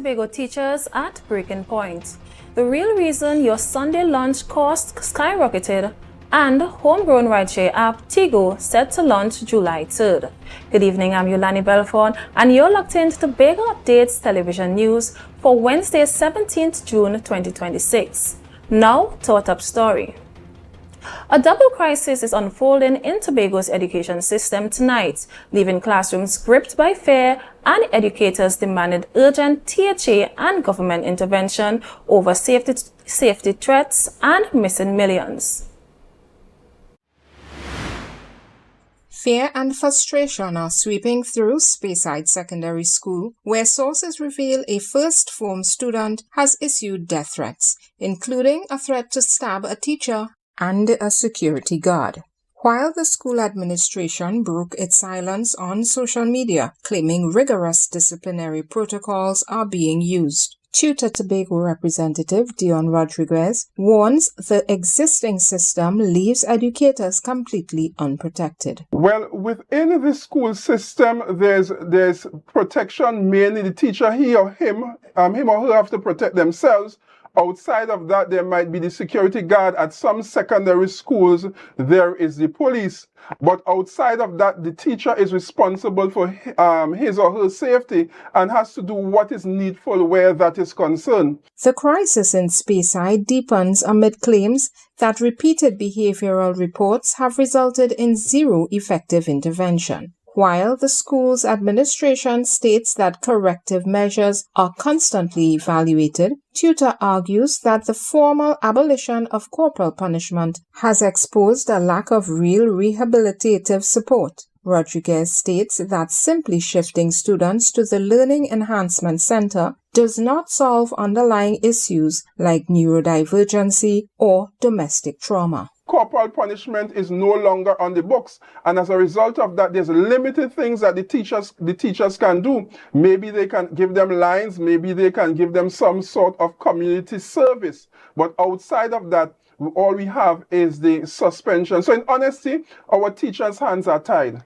Tobago teachers at breaking point. The real reason your Sunday lunch cost skyrocketed, and homegrown rideshare app Tigo set to launch July 3rd. Good evening, I'm Yolani Belford, and you're locked into Tobago Updates television news for Wednesday, 17th June 2026. Now to our top story. A double crisis is unfolding in Tobago's education system tonight, leaving classrooms gripped by fear, and educators demanded urgent THA and government intervention over safety threats and missing millions. Fear and frustration are sweeping through Speyside Secondary School, where sources reveal a first form student has issued death threats, including a threat to stab a teacher and a security guard. While the school administration broke its silence on social media, claiming rigorous disciplinary protocols are being used, Tutor Tobago representative Dion Rodriguez warns the existing system leaves educators completely unprotected. Well, within the school system, there's protection, mainly the teacher, him or her have to protect themselves. Outside of that, there might be the security guard. At some secondary schools, there is the police. But outside of that, the teacher is responsible for his or her safety and has to do what is needful where that is concerned. The crisis in Speyside deepens amid claims that repeated behavioral reports have resulted in zero effective intervention. While the school's administration states that corrective measures are constantly evaluated, Tutor argues that the formal abolition of corporal punishment has exposed a lack of real rehabilitative support. Rodriguez states that simply shifting students to the Learning Enhancement Center does not solve underlying issues like neurodivergency or domestic trauma. Corporal punishment is no longer on the books, and as a result of that, there's limited things that the teachers can do. Maybe they can give them lines, maybe they can give them some sort of community service, but outside of that, all we have is the suspension. So in honesty, our teachers' hands are tied.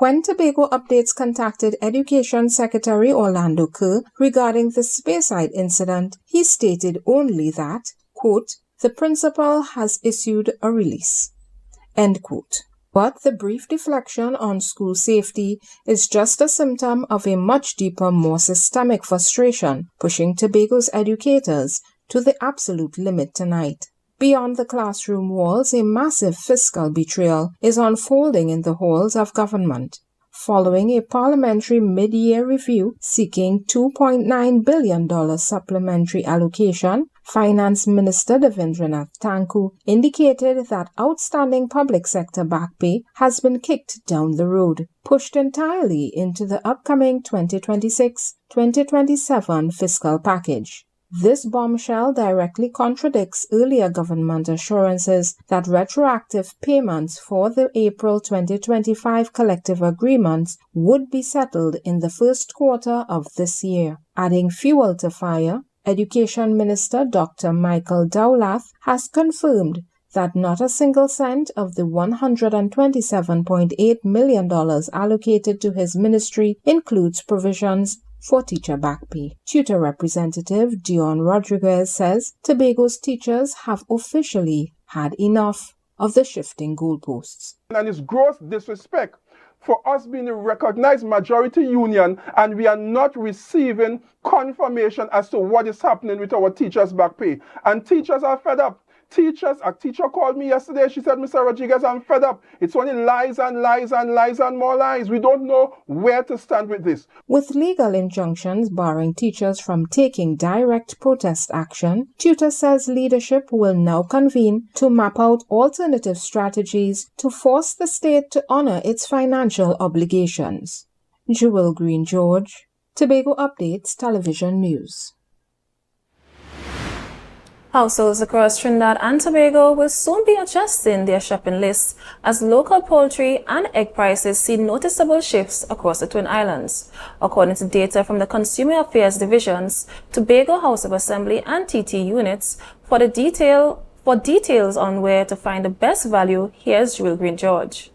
When Tobago Updates contacted Education Secretary Orlando Kerr regarding the Speyside incident, he stated only that, quote, "The principal has issued a release," end quote. But the brief deflection on school safety is just a symptom of a much deeper, more systemic frustration, pushing Tobago's educators to the absolute limit tonight. Beyond the classroom walls, a massive fiscal betrayal is unfolding in the halls of government. Following a parliamentary mid-year review seeking $2.9 billion supplementary allocation, Finance Minister Devendranath Tanku indicated that outstanding public sector back pay has been kicked down the road, pushed entirely into the upcoming 2026-2027 fiscal package. This bombshell directly contradicts earlier government assurances that retroactive payments for the April 2025 collective agreements would be settled in the first quarter of this year. Adding fuel to fire, Education Minister Dr. Michael Dowlath has confirmed that not a single cent of the $127.8 million allocated to his ministry includes provisions for teacher back pay. Tutor Representative Dion Rodriguez says Tobago's teachers have officially had enough of the shifting goalposts. And it's gross disrespect for us being a recognized majority union and we are not receiving confirmation as to what is happening with our teachers' back pay. And teachers are fed up. A teacher called me yesterday. She said, "Mr. Rodriguez, I'm fed up. It's only lies and lies and lies and more lies. We don't know where to stand with this." With legal injunctions barring teachers from taking direct protest action, Tutor says leadership will now convene to map out alternative strategies to force the state to honor its financial obligations. Jewel Green George, Tobago Updates Television News. Households across Trinidad and Tobago will soon be adjusting their shopping lists as local poultry and egg prices see noticeable shifts across the Twin Islands. According to data from the Consumer Affairs Divisions, Tobago House of Assembly and TT units, for details on where to find the best value, here's Jewel Green George.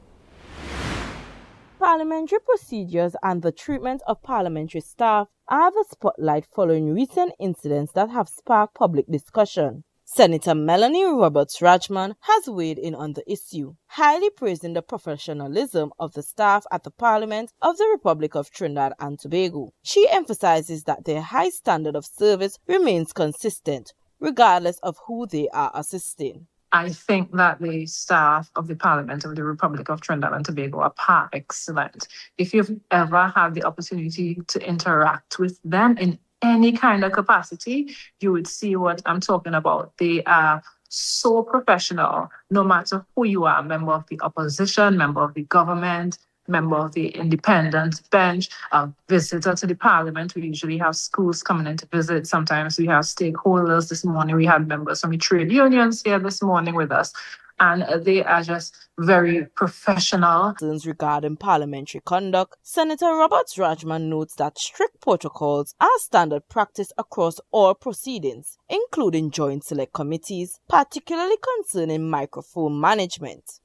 Parliamentary procedures and the treatment of parliamentary staff are the spotlight following recent incidents that have sparked public discussion. Senator Melanie Roberts-Rajman has weighed in on the issue, highly praising the professionalism of the staff at the Parliament of the Republic of Trinidad and Tobago. She emphasizes that their high standard of service remains consistent, regardless of who they are assisting. I think that the staff of the Parliament of the Republic of Trinidad and Tobago are par excellent. If you've ever had the opportunity to interact with them in any kind of capacity, you would see what I'm talking about. They are so professional, no matter who you are, member of the opposition, member of the government, member of the independent bench, a visitor to the Parliament. We usually have schools coming in to visit. Sometimes we have stakeholders. This morning we had members from the trade unions here this morning with us. And they are just very professional. Regarding parliamentary conduct, Senator Roberts-Rajman notes that strict protocols are standard practice across all proceedings, including joint select committees, particularly concerning microphone management.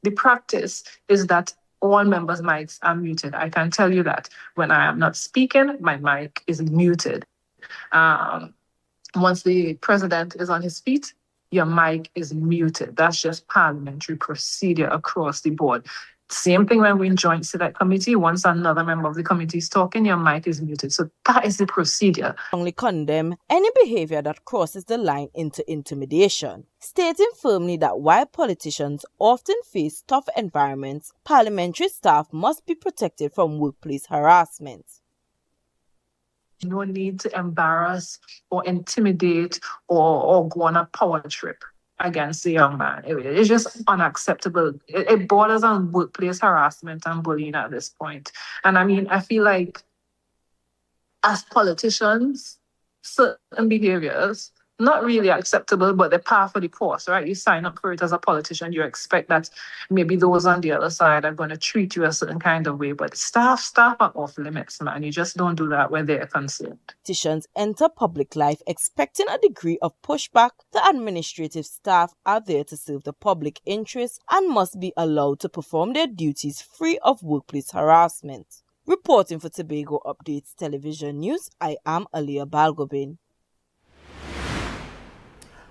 The practice is that all members' mics are muted. I can tell you that when I am not speaking, my mic is muted. Once the president is on his feet, your mic is muted. That's just parliamentary procedure across the board. Same thing when we're in joint select committee. Once another member of the committee is talking, your mic is muted. So that is the procedure. Strongly condemn any behavior that crosses the line into intimidation, stating firmly that while politicians often face tough environments, parliamentary staff must be protected from workplace harassment. No need to embarrass or intimidate or go on a power trip against the young man. It's just unacceptable. It borders on workplace harassment and bullying at this point. And I mean, I feel like as politicians, certain behaviors, not really acceptable, but they're par for the course, right? You sign up for it as a politician, you expect that maybe those on the other side are going to treat you a certain kind of way, but staff are off limits, man. You just don't do that where they're concerned. Politicians enter public life expecting a degree of pushback. The administrative staff are there to serve the public interest and must be allowed to perform their duties free of workplace harassment. Reporting for Tobago Updates Television News, I am AMPLIA Balgobin.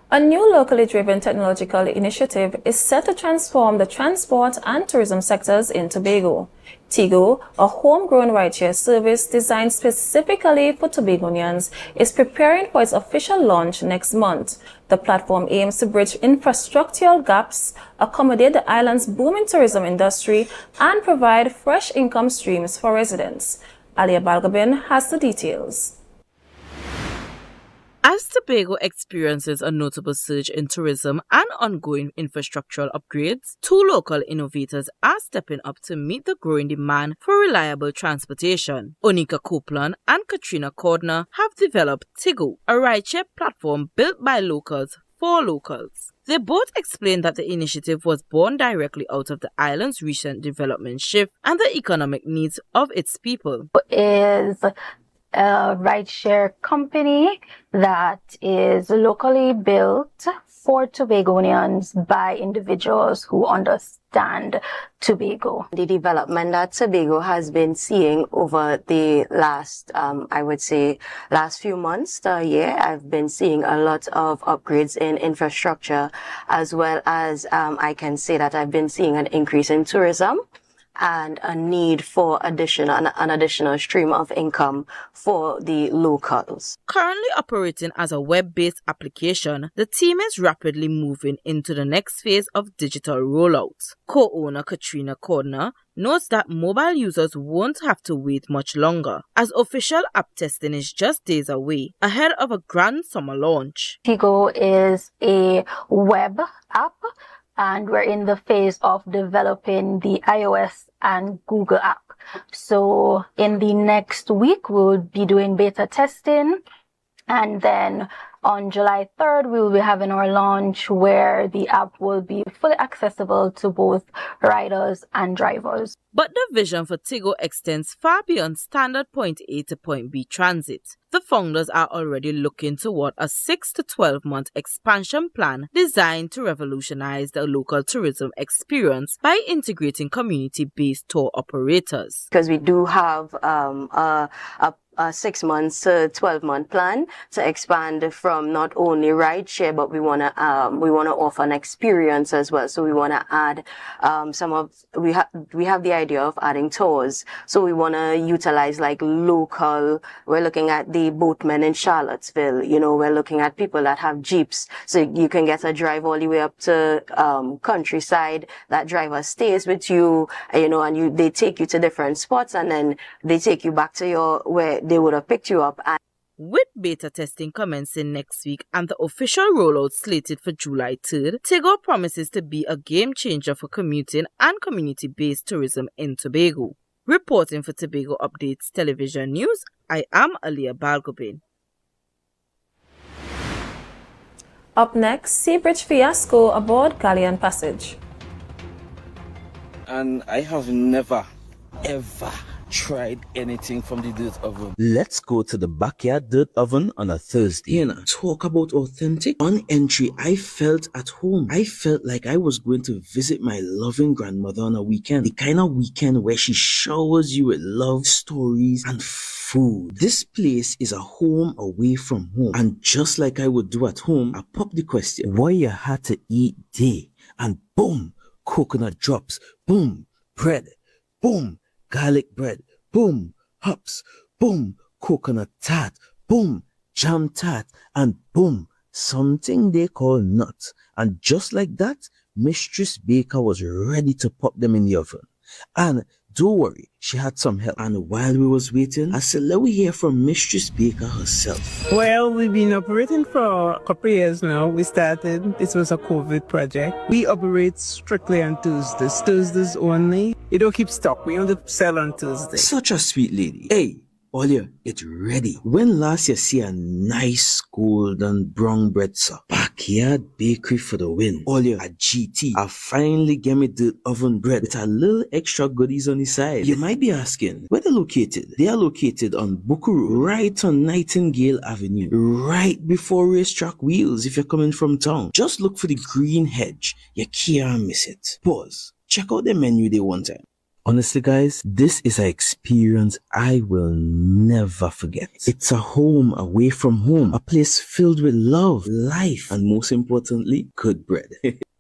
A new locally driven technological initiative is set to transform the transport and tourism sectors in Tobago. Tigo, a homegrown rideshare service designed specifically for Tobagonians, is preparing for its official launch next month. The platform aims to bridge infrastructural gaps, accommodate the island's booming tourism industry, and provide fresh income streams for residents. Alia Balgobin has the details. As Tobago experiences a notable surge in tourism and ongoing infrastructural upgrades, two local innovators are stepping up to meet the growing demand for reliable transportation. Onika Copeland and Katrina Cordner have developed Tigo, a rideshare platform built by locals for locals. They both explained that the initiative was born directly out of the island's recent development shift and the economic needs of its people. Is a rideshare company that is locally built for Tobagonians by individuals who understand Tobago. The development that Tobago has been seeing over the last, I would say, last few months, the year, I've been seeing a lot of upgrades in infrastructure, as well as I can say that I've been seeing an increase in tourism and a need for an additional stream of income for the locals. Currently operating as a web-based application, the team is rapidly moving into the next phase of digital rollout. Co-owner Katrina Cordner notes that mobile users won't have to wait much longer, as official app testing is just days away, ahead of a grand summer launch. Tigo is a web app, and we're in the phase of developing the iOS and Google app. So in the next week, we'll be doing beta testing, and then On July 3rd, we will be having our launch where the app will be fully accessible to both riders and drivers. But the vision for Tobago extends far beyond standard point A to point B transit. The founders are already looking toward a 6 to 12-month expansion plan designed to revolutionize the local tourism experience by integrating community-based tour operators. Because we do have a 6 months to 12-month plan to expand from not only rideshare, but we wanna offer an experience as well. So we wanna add we have the idea of adding tours. So we wanna utilize like local. We're looking at the boatmen in Charlottesville. You know, we're looking at people that have jeeps, so you can get a drive all the way up to countryside. That driver stays with you, you know, and they take you to different spots, and then they take you back to where they would have picked you up. With beta testing commencing next week and the official rollout slated for July 3rd, Tobago promises to be a game changer for commuting and community-based tourism in Tobago. Reporting for Tobago Updates Television News, I am AMPLIA Balgobin. Up next, sea bridge fiasco aboard Galleon Passage. And I have never, ever tried anything from the dirt oven. Let's go to the backyard dirt oven on a Thursday. And talk about authentic. On entry, I felt at home. I felt like I was going to visit my loving grandmother on a weekend. The kind of weekend where she showers you with love, stories, and food. This place is a home away from home. And just like I would do at home, I pop the question, what you had to eat day? And boom, coconut drops. Boom, bread. Boom, garlic bread, boom, hops, boom, coconut tart, boom, jam tart, and boom, something they call nuts. And just like that, Mistress Baker was ready to pop them in the oven. And don't worry, she had some help. And while we was waiting, I said, let me hear from Mistress Baker herself. Well, we've been operating for a couple of years now. We started, this was a COVID project. We operate strictly on Tuesdays only. You don't keep stock, we only sell on Tuesdays. Such a sweet lady. Hey, Olia, it's ready. When last you see a nice golden brown bread, sir? Backyard bakery for the win. Olia, a GT. I finally get me the oven bread with a little extra goodies on the side. You might be asking, where they're located? They are located on Bukuru, right on Nightingale Avenue, right before Racetrack Wheels if you're coming from town. Just look for the green hedge. You can't miss it. Pause. Check out the menu day one time. Honestly, guys, this is an experience I will never forget. It's a home away from home, a place filled with love, life, and most importantly, good bread.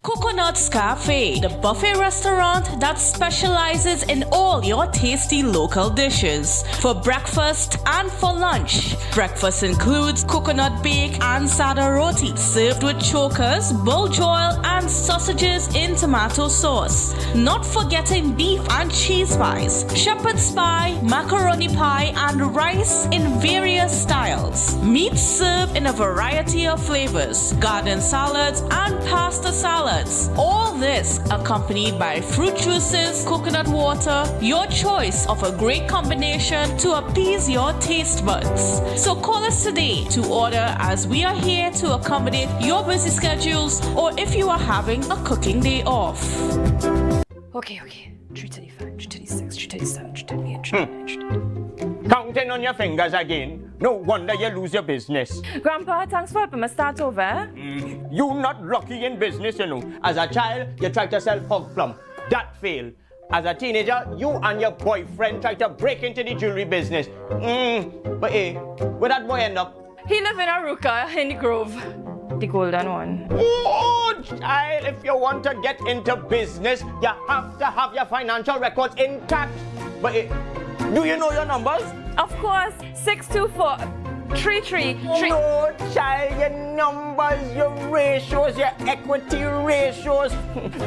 Coconut's Cafe, the buffet restaurant that specializes in all your tasty local dishes. For breakfast and for lunch. Breakfast includes coconut bake and sada roti, served with chokers, bull joil, and sausages in tomato sauce. Not forgetting beef and cheese pies, shepherd's pie, macaroni pie, and rice in various styles. Meat served in a variety of flavors, garden salads, and pasta salads. All this accompanied by fruit juices, coconut water, your choice of a great combination to appease your taste buds. So call us today to order, as we are here to accommodate your busy schedules or if you are having a cooking day off. Okay. 335, 336, 337, 338, 339. Counting on your fingers again. No wonder you lose your business. Grandpa, thanks for helping me start over. You not lucky in business, you know. As a child, you tried to sell hog plum. That failed. As a teenager, you and your boyfriend tried to break into the jewelry business. But hey, where that boy end up? He live in Aruka in the Grove. The golden one. Oh, child, if you want to get into business, you have to have your financial records intact. But hey, do you know your numbers? Of course, 624 333. No, child, your numbers, your ratios, your equity ratios.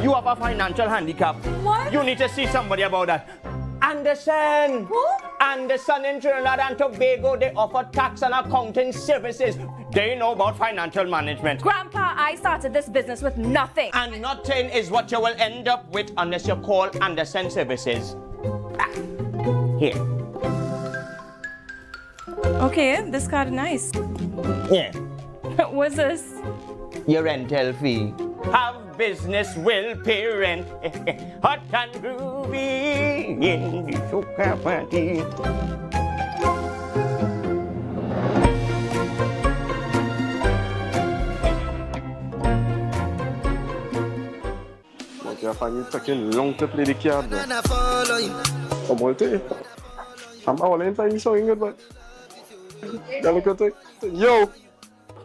You have a financial handicap. What? You need to see somebody about that. Anderson. Who? Anderson in Trinidad and Tobago, they offer tax and accounting services. They know about financial management. Grandpa, I started this business with nothing. And nothing is what you will end up with unless you call Anderson Services. Here. Okay, this card is nice. Yeah. What's this? Your rental fee. Have business will pay rent. Hot and groovy in the soca party. Your family taking long to play the card. I'm all tell you. I'm all in time so good, but look at it. Yo,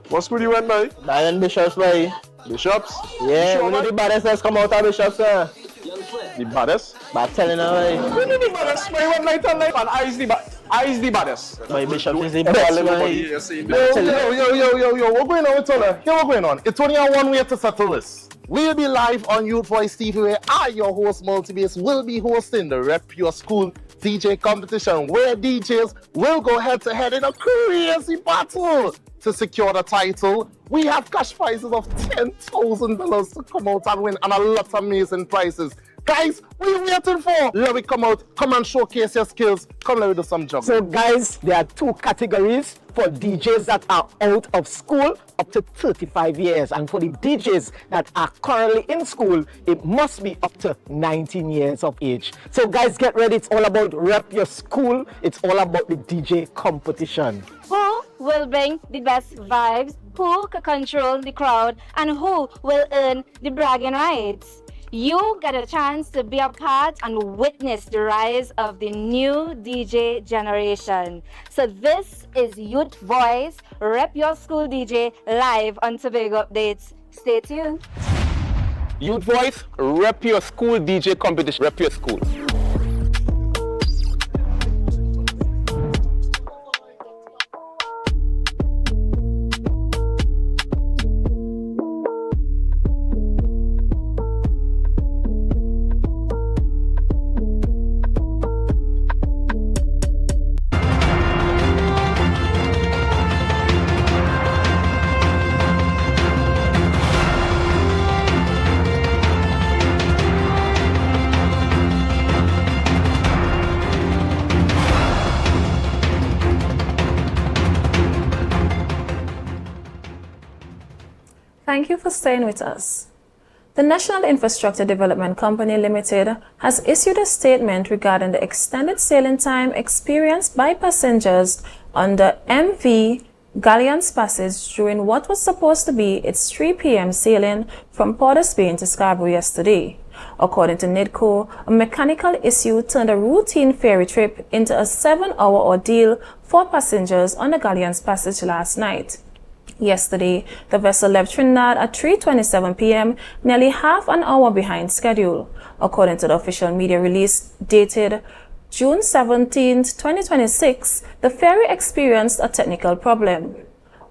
what school you went by? Diane Bishops by. Bishops? Yeah, we know the baddest that's come out of Bishops, sir. The baddest? But telling her, we know the baddest. My one night and life, and I is the baddest. My Bishops is the best. Yo, what's going on with all that? What's going on? It's only one way to settle this. We'll be live on Youth Voice TV where I, your host, Multibass, will be hosting the Rep Your School DJ competition where DJs will go head-to-head in a crazy battle to secure the title. We have cash prizes of $10,000 to come out and win and a lot of amazing prizes. Guys, what are you waiting for? Let me come out, come and showcase your skills. Come let me do some juggling. So guys, there are two categories for DJs that are out of school up to 35 years. And for the DJs that are currently in school, it must be up to 19 years of age. So guys, get ready. It's all about Rep Your School. It's all about the DJ competition. Who will bring the best vibes? Who can control the crowd? And who will earn the bragging rights? You get a chance to be a part and witness the rise of the new DJ generation. So this is Youth Voice, Rep Your School DJ, live on Tobago Updates. Stay tuned. Youth Voice, Rep Your School DJ competition. Rep Your School. Thank you for staying with us. The National Infrastructure Development Company Limited has issued a statement regarding the extended sailing time experienced by passengers on the MV Galleon's Passage during what was supposed to be its 3 p.m. sailing from Port of Spain to Scarborough yesterday. According to NIDCO, a mechanical issue turned a routine ferry trip into a 7-hour ordeal for passengers on the Galleon's Passage last night. Yesterday, the vessel left Trinidad at 3:27 p.m., nearly half an hour behind schedule. According to the official media release dated June 17, 2026, the ferry experienced a technical problem.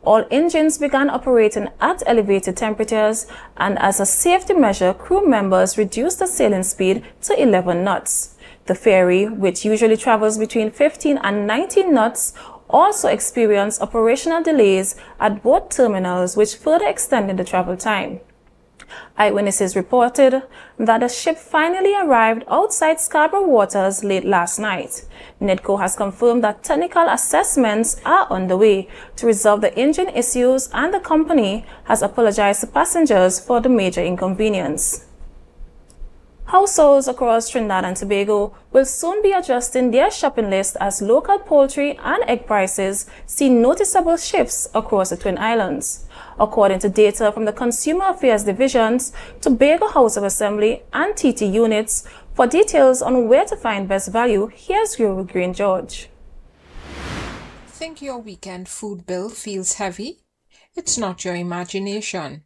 All engines began operating at elevated temperatures, and as a safety measure, crew members reduced the sailing speed to 11 knots. The ferry, which usually travels between 15 and 19 knots, also experienced operational delays at both terminals, which further extended the travel time. Eyewitnesses reported that the ship finally arrived outside Scarborough waters late last night. NIDCO has confirmed that technical assessments are underway to resolve the engine issues, and the company has apologized to passengers for the major inconvenience. Households across Trinidad and Tobago will soon be adjusting their shopping list as local poultry and egg prices see noticeable shifts across the Twin Islands. According to data from the Consumer Affairs Divisions, Tobago House of Assembly and TT units, for details on where to find best value, here's Green George. Think your weekend food bill feels heavy? It's not your imagination.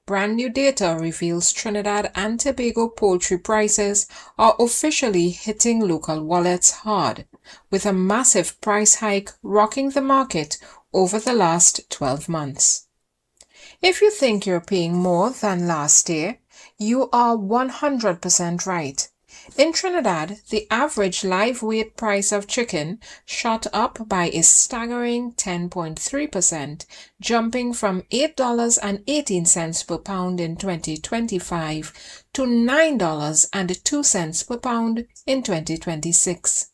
Brand new data reveals Trinidad and Tobago poultry prices are officially hitting local wallets hard, with a massive price hike rocking the market over the last 12 months. If you think you're paying more than last year, you are 100% right. In Trinidad, the average live weight price of chicken shot up by a staggering 10.3%, jumping from $8.18 per pound in 2025 to $9.02 per pound in 2026.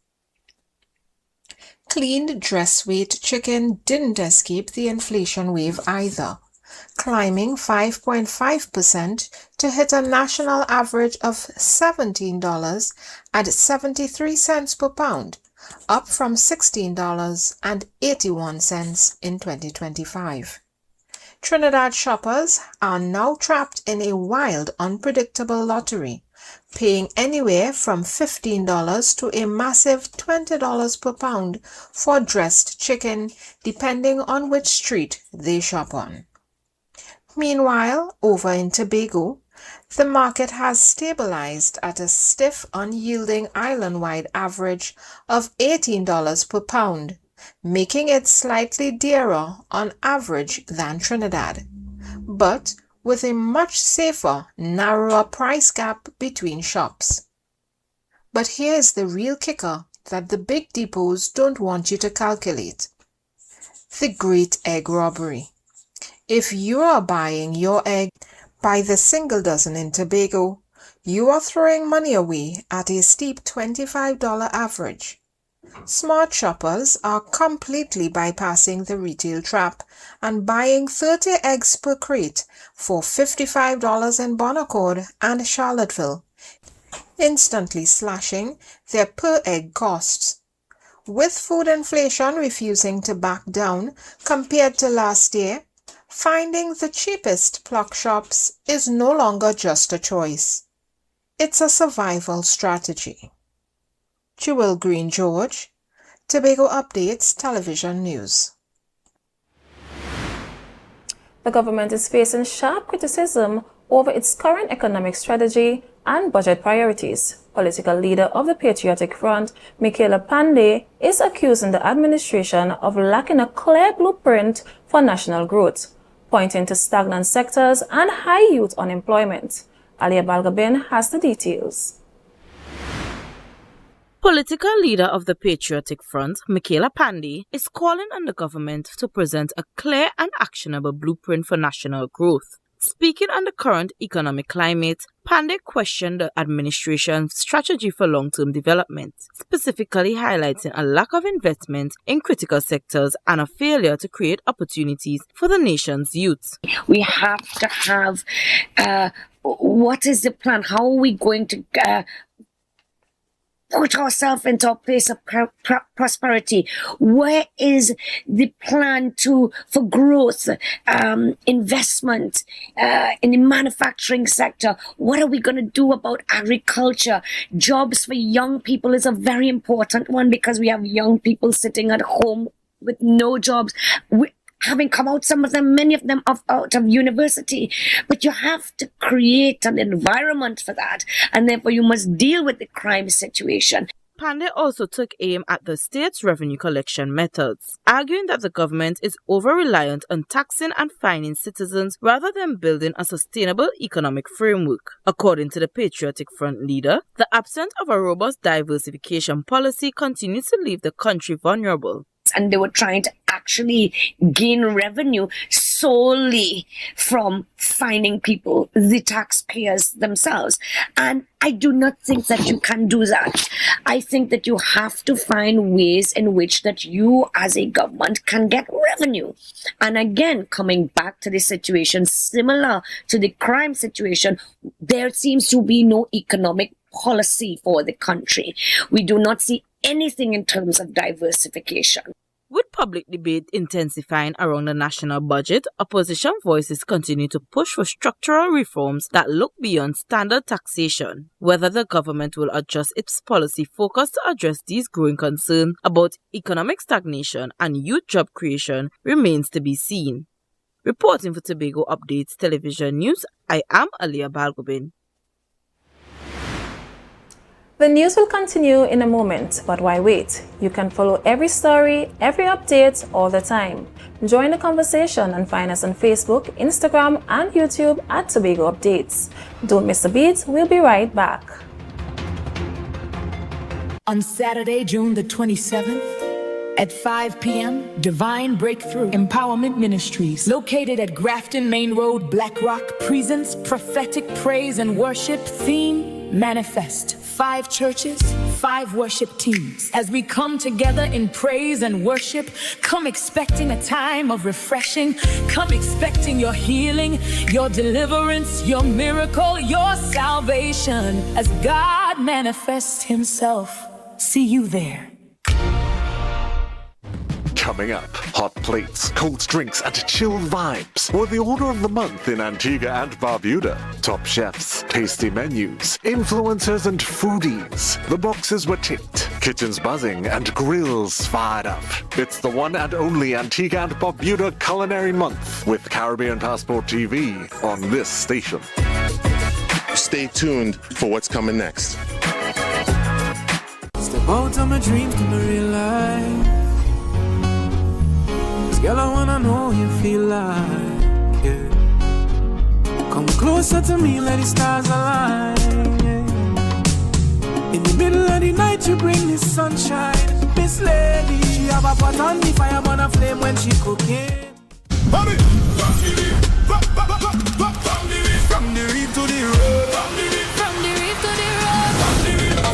Cleaned dress weight chicken didn't escape the inflation wave either, climbing 5.5% to hit a national average of $17.73 per pound, up from $16.81 in 2025. Trinidad shoppers are now trapped in a wild, unpredictable lottery, paying anywhere from $15 to a massive $20 per pound for dressed chicken, depending on which street they shop on. Meanwhile, over in Tobago, the market has stabilized at a stiff, unyielding island-wide average of $18 per pound, making it slightly dearer on average than Trinidad, but with a much safer, narrower price gap between shops. But here's the real kicker that the big depots don't want you to calculate: the great egg robbery. If you are buying your egg by the single dozen in Tobago, you are throwing money away at a steep $25 average. Smart shoppers are completely bypassing the retail trap and buying 30 eggs per crate for $55 in Bon Accord and Charlottesville, instantly slashing their per egg costs. With food inflation refusing to back down compared to last year, finding the cheapest pluck shops is no longer just a choice. It's a survival strategy. Jewel Green George, Tobago Updates Television News. The government is facing sharp criticism over its current economic strategy and budget priorities. Political leader of the Patriotic Front, Michaela Pandey, is accusing the administration of lacking a clear blueprint for national growth, pointing to stagnant sectors and high youth unemployment. Alia Balgabin has the details. Political leader of the Patriotic Front, Michaela Pandey, is calling on the government to present a clear and actionable blueprint for national growth. Speaking on the current economic climate, Pandey questioned the administration's strategy for long-term development, specifically highlighting a lack of investment in critical sectors and a failure to create opportunities for the nation's youth. We have to have, what is the plan? How are we going to put ourselves into a place of prosperity? Where is the plan for growth, investment in the manufacturing sector? What are we going to do about agriculture? Jobs for young people is a very important one because we have young people sitting at home with no jobs. Having come out, some of them, many of them out of university. But you have to create an environment for that, and therefore you must deal with the crime situation. Pandey also took aim at the state's revenue collection methods, arguing that the government is over-reliant on taxing and fining citizens rather than building a sustainable economic framework. According to the Patriotic Front leader, the absence of a robust diversification policy continues to leave the country vulnerable. And they were trying to actually gain revenue solely from fining people, the taxpayers themselves. And I do not think that you can do that. I think that you have to find ways in which that you as a government can get revenue. And again, coming back to the situation similar to the crime situation, there seems to be no economic policy for the country. We do not see anything in terms of diversification. With public debate intensifying around the national budget, opposition voices continue to push for structural reforms that look beyond standard taxation. Whether the government will adjust its policy focus to address these growing concerns about economic stagnation and youth job creation remains to be seen. Reporting for Tobago Updates Television News, I am Alia Balgobin. The news will continue in a moment, but why wait? You can follow every story, every update, all the time. Join the conversation and find us on Facebook, Instagram, and YouTube at Tobago Updates. Don't miss the beat, we'll be right back. On Saturday, June the 27th, at 5 p.m., Divine Breakthrough Empowerment Ministries, located at Grafton Main Road, Black Rock, presents prophetic praise and worship theme, Manifest. 5 churches, 5 worship teams. As we come together in praise and worship, come expecting a time of refreshing. Come expecting your healing, your deliverance, your miracle, your salvation. As God manifests himself, see you there. Coming up, hot plates, cold drinks, and chilled vibes. Or the order of the month in Antigua and Barbuda. Top chefs, tasty menus, influencers and foodies. The boxes were ticked, kitchens buzzing, and grills fired up. It's the one and only Antigua and Barbuda Culinary Month with Caribbean Passport TV on this station. Stay tuned for what's coming next. Step out of my dreams to my real life. Girl, I wanna know you feel like, yeah. Come closer to me, let the stars align, yeah. In the middle of the night, you bring the sunshine. Miss Lady, she have a pot on the fire, burn a flame when she cooking. From the reef to the road. From the reef to the road.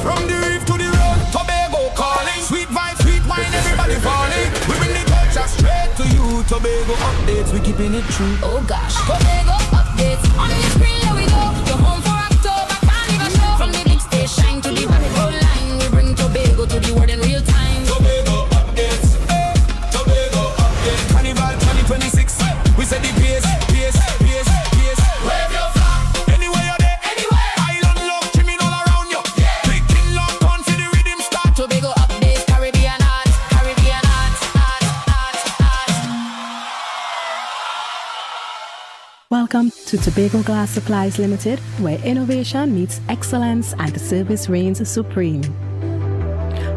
From the reef to the road. Tobago calling. Sweet vibe, sweet wine, everybody falling. We bring the culture straight to you. Tobago updates, we keeping it true. Oh gosh. Tobago updates. On the screen, here we go. You're home for October, carnival show. From the big stage shine to the road line. We bring Tobago to the world in real time. Tobago updates. Tobago updates. Carnival 2026. We said the pace. Wave your flag. Anywhere you're there. Anywhere. Island love, trimming all around you. Yeah. Clicking lock on to the rhythm start. Tobago updates. Caribbean art. Welcome to Tobago Glass Supplies Limited, where innovation meets excellence and the service reigns supreme.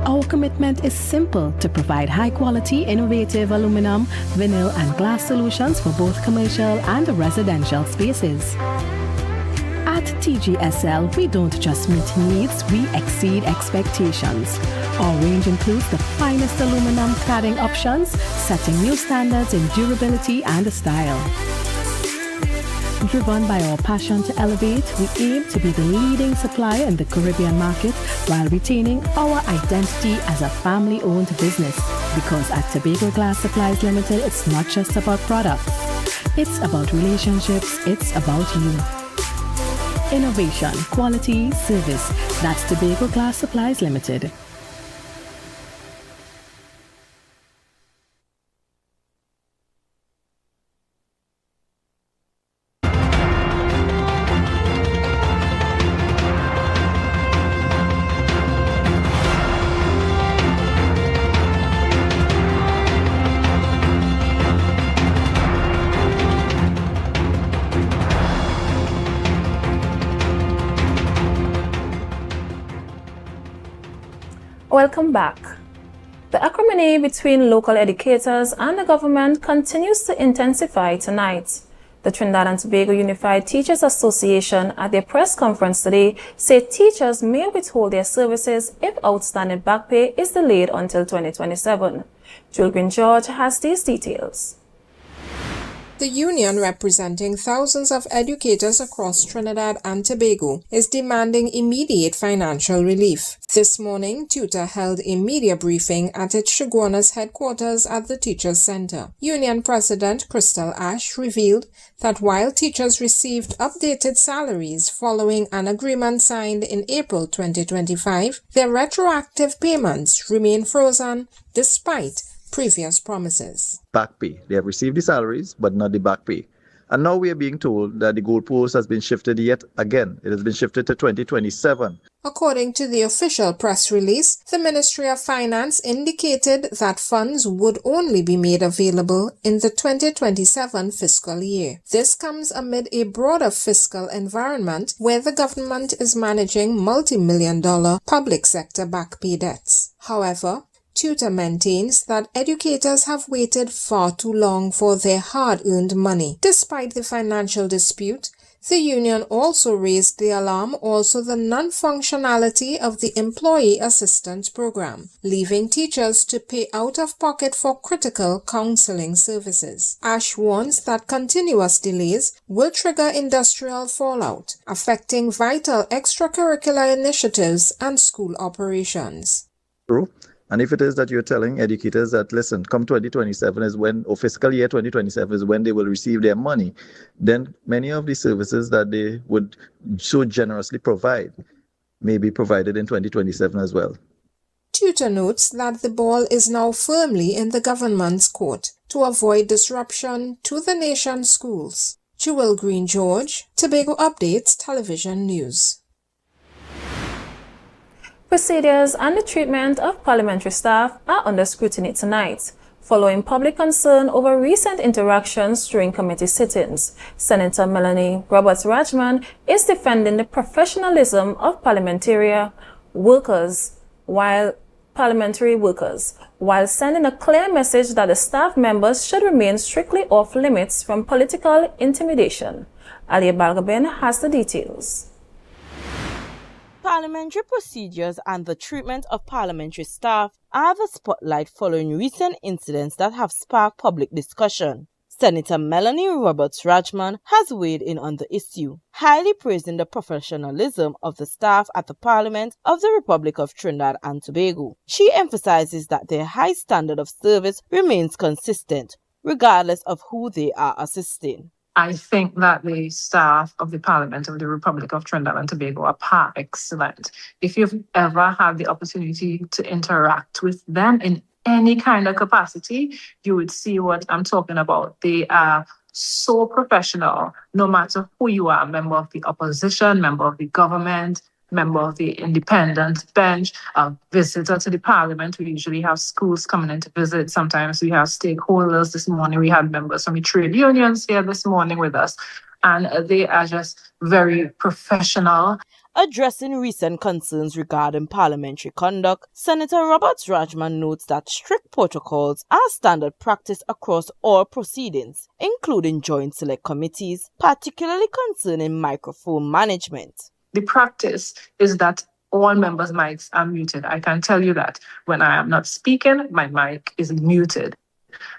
Our commitment is simple: to provide high-quality, innovative aluminum, vinyl, and glass solutions for both commercial and residential spaces. At TGSL, we don't just meet needs, we exceed expectations. Our range includes the finest aluminum cladding options, setting new standards in durability and style. Driven by our passion to elevate, we aim to be the leading supplier in the Caribbean market while retaining our identity as a family-owned business. Because at Tobago Glass Supplies Limited, it's not just about products. It's about relationships, it's about you. Innovation, quality, service. That's Tobago Glass Supplies Limited. Welcome back. The acrimony between local educators and the government continues to intensify tonight. The Trinidad and Tobago Unified Teachers Association at their press conference today said teachers may withhold their services if outstanding back pay is delayed until 2027. Jules Green George has these details. The union, representing thousands of educators across Trinidad and Tobago, is demanding immediate financial relief. This morning, TUTA held a media briefing at its Shoguana's headquarters at the Teachers Center. Union President Crystal Ash revealed that while teachers received updated salaries following an agreement signed in April 2025, their retroactive payments remain frozen despite previous promises. Back pay. They have received the salaries, but not the back pay. And now we are being told that the goalpost has been shifted yet again. It has been shifted to 2027. According to the official press release, the Ministry of Finance indicated that funds would only be made available in the 2027 fiscal year. This comes amid a broader fiscal environment where the government is managing multi-million-dollar public sector back pay debts. However, TUTA maintains that educators have waited far too long for their hard-earned money. Despite the financial dispute, The union also raised the alarm also the non-functionality of the Employee Assistance Program, leaving teachers to pay out of pocket for critical counseling services. Ash warns that continuous delays will trigger industrial fallout, affecting vital extracurricular initiatives and school operations. True. And if it is that you're telling educators that, listen, come 2027 is when, or fiscal year 2027 is when they will receive their money, then many of the services that they would so generously provide may be provided in 2027 as well. Tutor notes that the ball is now firmly in the government's court to avoid disruption to the nation's schools. Jewel Green George, Tobago Updates Television News. Procedures and the treatment of parliamentary staff are under scrutiny tonight, following public concern over recent interactions during committee sittings. Senator Melanie Roberts-Rajman is defending the professionalism of parliamentary workers, while sending a clear message that the staff members should remain strictly off limits from political intimidation. Alia Balgobin has the details. Parliamentary procedures and the treatment of parliamentary staff are the spotlight following recent incidents that have sparked public discussion. Senator Melanie Roberts-Rajman has weighed in on the issue, highly praising the professionalism of the staff at the Parliament of the Republic of Trinidad and Tobago. She emphasizes that their high standard of service remains consistent, regardless of who they are assisting. I think that the staff of the Parliament of the Republic of Trinidad and Tobago are par excellent. If you've ever had the opportunity to interact with them in any kind of capacity, you would see what I'm talking about. They are so professional, no matter who you are, member of the opposition, member of the government, member of the independent bench, a visitor to the Parliament. We usually have schools coming in to visit. Sometimes we have stakeholders. This morning we had members from the trade unions here this morning with us, and they are just very professional. Addressing recent concerns regarding parliamentary conduct, Senator Roberts-Rajman notes that strict protocols are standard practice across all proceedings, including joint select committees, particularly concerning microphone management. The practice is that all members' mics are muted. I can tell you that when I am not speaking, my mic is muted.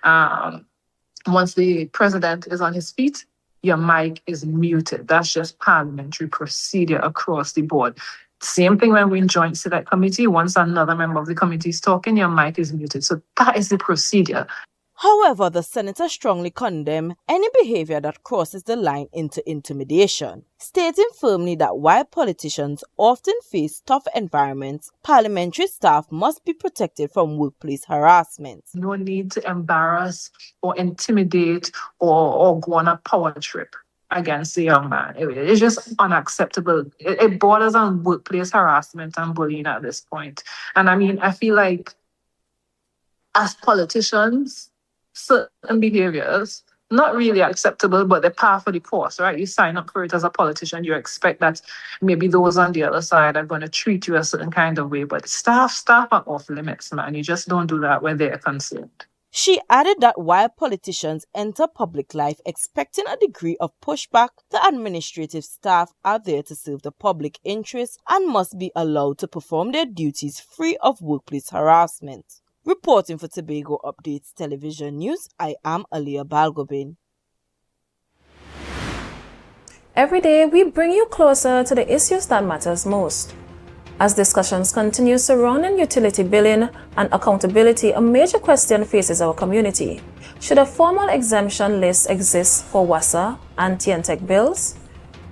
Once the president is on his feet, your mic is muted. That's just parliamentary procedure across the board. Same thing when we're in joint select committee. Once another member of the committee is talking, your mic is muted. So that is the procedure. However, the senator strongly condemned any behavior that crosses the line into intimidation, stating firmly that while politicians often face tough environments, parliamentary staff must be protected from workplace harassment. No need to embarrass or intimidate or go on a power trip against the young man. It's just unacceptable. It borders on workplace harassment and bullying at this point. And I mean, I feel like as politicians, certain behaviors, not really acceptable, but they're par for the course, right? You sign up for it as a politician, you expect that maybe those on the other side are going to treat you a certain kind of way, but staff are off limits, man. You just don't do that where they're concerned. She added that while politicians enter public life expecting a degree of pushback, the administrative staff are there to serve the public interest and must be allowed to perform their duties free of workplace harassment. Reporting for Tobago Updates Television News, I am Alia Balgobin. Every day, we bring you closer to the issues that matters most. As discussions continue surrounding utility billing and accountability, a major question faces our community. Should a formal exemption list exist for WASA and TNTech bills?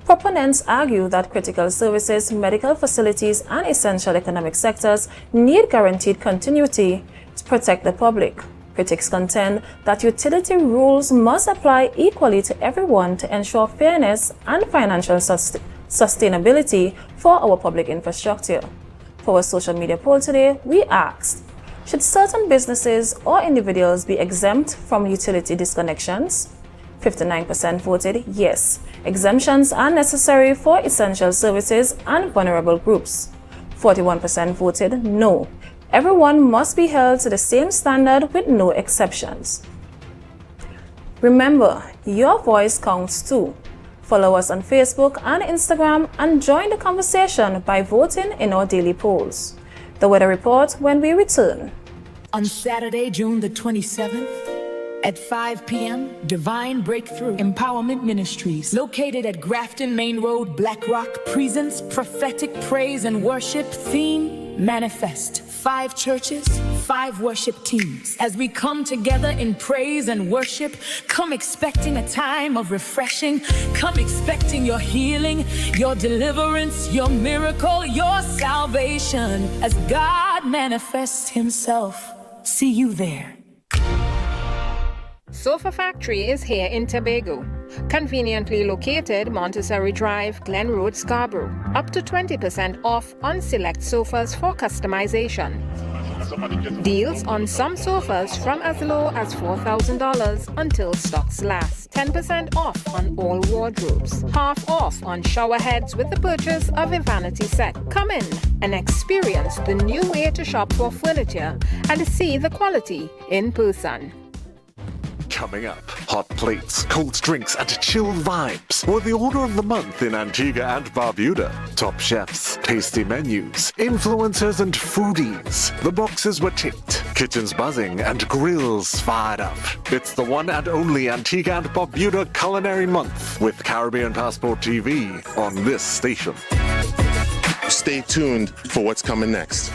Proponents argue that critical services, medical facilities, and essential economic sectors need guaranteed continuity to protect the public. Critics contend that utility rules must apply equally to everyone to ensure fairness and financial sustainability for our public infrastructure. For our social media poll today, we asked, should certain businesses or individuals be exempt from utility disconnections? 59% voted yes. Exemptions are necessary for essential services and vulnerable groups. 41% voted no. Everyone must be held to the same standard with no exceptions. Remember, your voice counts too. Follow us on Facebook and Instagram and join the conversation by voting in our daily polls. The weather report when we return. On Saturday, June the 27th, at 5 p.m., Divine Breakthrough Empowerment Ministries, located at Grafton Main Road, Black Rock, presents prophetic praise and worship theme, Manifest. 5 churches, 5 worship teams. As we come together in praise and worship, come expecting a time of refreshing. Come expecting your healing, your deliverance, your miracle, your salvation. As God manifests Himself. See you there. Sofa Factory is here in Tobago. Conveniently located Montessori Drive, Glen Road, Scarborough. Up to 20% off on select sofas for customization. Deals on some sofas from as low as $4,000 until stocks last. 10% off on all wardrobes. Half off on shower heads with the purchase of a vanity set. Come in and experience the new way to shop for furniture and see the quality in person. Coming up, hot plates, cold drinks, and chilled vibes were the order of the month in Antigua and Barbuda. Top chefs, tasty menus, influencers, and foodies. The boxes were ticked, kitchens buzzing, and grills fired up. It's the one and only Antigua and Barbuda Culinary Month with Caribbean Passport TV on this station. Stay tuned for what's coming next.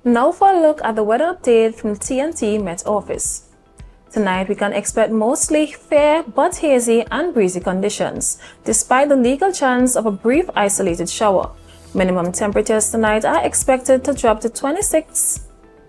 Now for a look at the weather update from the TNT Met Office. Tonight we can expect mostly fair but hazy and breezy conditions, despite the legal chance of a brief isolated shower. Minimum temperatures tonight are expected to drop to 26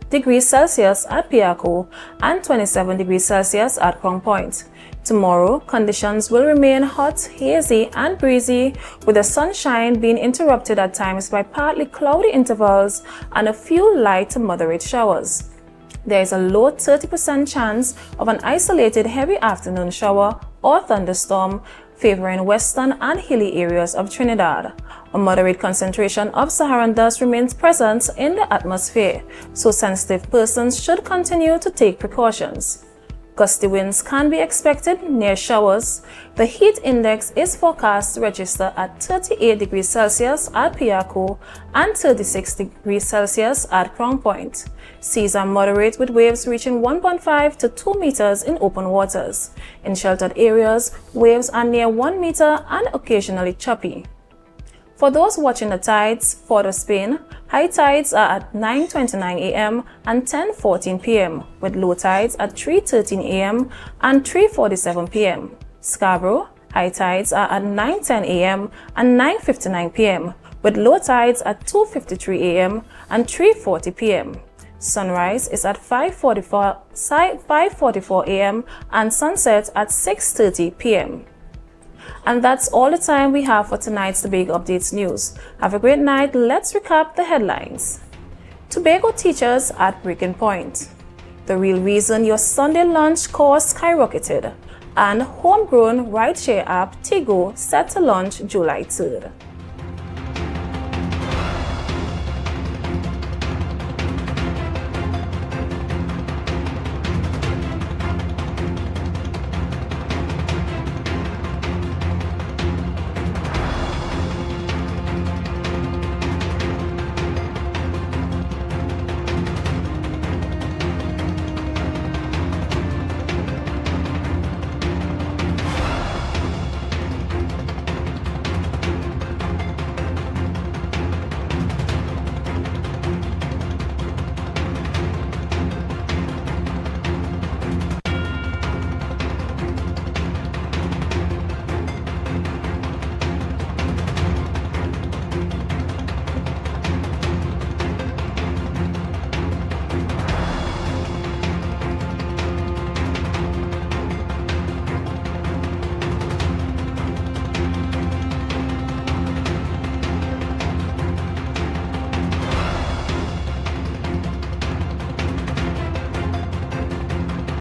degrees Celsius at Piaco and 27 degrees Celsius at Crown Point. Tomorrow, conditions will remain hot, hazy, and breezy, with the sunshine being interrupted at times by partly cloudy intervals and a few light to moderate showers. There is a low 30% chance of an isolated heavy afternoon shower or thunderstorm favoring western and hilly areas of Trinidad. A moderate concentration of Saharan dust remains present in the atmosphere, so sensitive persons should continue to take precautions. Gusty winds can be expected near showers. The heat index is forecast to register at 38 degrees Celsius at Piaco and 36 degrees Celsius at Crown Point. Seas are moderate with waves reaching 1.5 to 2 meters in open waters. In sheltered areas, waves are near 1 meter and occasionally choppy. For those watching the tides, Port of Spain, high tides are at 9:29 a.m. and 10:14 p.m., with low tides at 3:13 a.m. and 3:47 p.m. Scarborough, high tides are at 9:10 a.m. and 9:59 p.m., with low tides at 2:53 a.m. and 3:40 p.m. Sunrise is at 5:44 a.m. and sunset at 6:30 p.m. And that's all the time we have for tonight's Tobago Updates news. Have a great night. Let's recap the headlines. Tobago teachers at breaking point. The real reason your Sunday lunch cost skyrocketed. And homegrown rideshare app Tobago set to launch July 3rd.